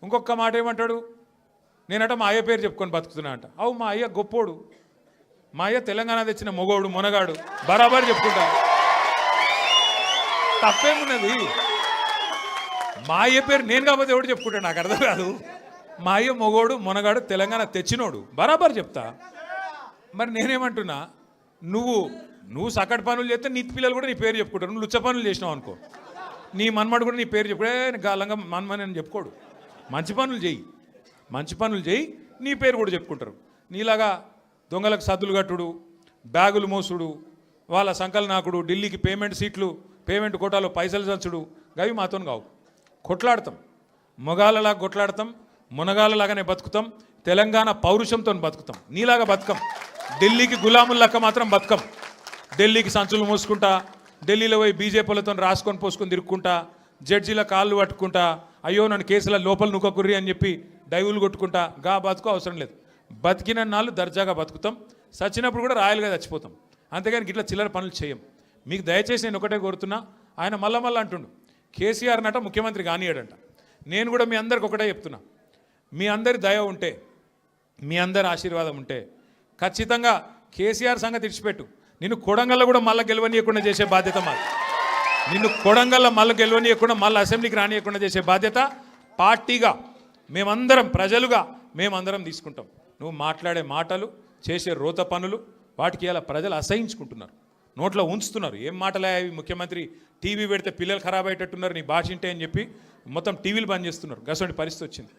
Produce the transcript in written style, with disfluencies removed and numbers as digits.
ఇంకొక మాట ఏమంటాడు, నేనట మా అయ్య పేరు చెప్పుకొని బతుకుతున్నా అంట. అవు మా అయ్య గొప్పోడు, మా అయ్య తెలంగాణ తెచ్చిన మొగోడు మునగాడు, బరాబర్ చెప్పుకుంటా. తప్పేమున్నది? మా అయ్య పేరు నేను కాకపోతే ఎవడు చెప్పుకుంటాడు, నాకు అర్థం కాదు. మా అయ్య మొగోడు మునగాడు తెలంగాణ తెచ్చినోడు, బరాబర్ చెప్తా. మరి నేనేమంటున్నా, నువ్వు సకట్ పనులు చేస్తే నీ పిల్లలు కూడా నీ పేరు చెప్పుకుంటారు. నువ్వు లుచ్చ పనులు చేసినావు అనుకో, నీ మన్మడు కూడా నీ పేరు చెప్పుడే గాలంగా మన్మని అని చెప్పుకోడు. మంచి పనులు చేయి, నీ పేరు కూడా చెప్పుకుంటారు. నీలాగా దొంగలకు సద్దులు కట్టుడు, బ్యాగులు మోసుడు, వాళ్ళ సంకల్ నాకుడు, ఢిల్లీకి పేమెంట్ కోటాలో పైసలు చచ్చుడు, గవి మాతో కావు. కొట్లాడతాం, మొగాళ్ళలాగా కొట్లాడతాం, మునగాళ్ళలాగానే బతుకుతాం, తెలంగాణ పౌరుషంతో బతుకుతాం. నీలాగా బతుకం, ఢిల్లీకి గులాములక్క మాత్రం బతుకం. ఢిల్లీకి సంచులు మోసుకుంటా, ఢిల్లీలో పోయి బీజేపీలతో రాసుకొని పోసుకొని తిరుక్కుంటా, జడ్జీల కాళ్ళు పట్టుకుంటా, అయ్యో నన్ను కేసుల లోపల నుక్కకుర్రి అని చెప్పి డైవులు కొట్టుకుంటా, గా బతుకు అవసరం లేదు. బతికిన నాళ్ళు దర్జాగా బతుకుతాం, చచ్చినప్పుడు కూడా రాయలుగా చచ్చిపోతాం. అంతేగాని ఇట్లా చిల్లర పనులు చేయం. మీకు దయచేసి నేను ఒకటే కోరుతున్నా, ఆయన మళ్ళా అంటుండు కేసీఆర్ నట ముఖ్యమంత్రి కానియాడంట. నేను కూడా మీ అందరికి ఒకటే చెప్తున్నా, మీ అందరి దయ ఉంటే, మీ అందరి ఆశీర్వాదం ఉంటే ఖచ్చితంగా కేసీఆర్ సంగతి ఇడిచిపెట్టు, నిన్ను కొడంగల్లో కూడా మళ్ళీ గెలవనీయకుండా చేసే బాధ్యత మాది. నిన్ను కొడంగల్లో మళ్ళీ గెలవనీయకుండా మళ్ళీ అసెంబ్లీకి రానియకుండా చేసే బాధ్యత పార్టీగా మేమందరం, ప్రజలుగా మేమందరం తీసుకుంటాం. నువ్వు మాట్లాడే మాటలు, చేసే రోత పనులు, వాటికి ఇలా ప్రజలు అసహించుకుంటున్నారు, నోట్లో ఉంచుతున్నారు. ఏం మాటలే అవి, ముఖ్యమంత్రి టీవీ పెడితే పిల్లలు ఖరాబ్ అయ్యేటట్టున్నారు నీ భాష ఇంటే అని చెప్పి మొత్తం టీవీలు బంద్ చేస్తున్నారు. గసంటి పరిస్థితి వచ్చింది.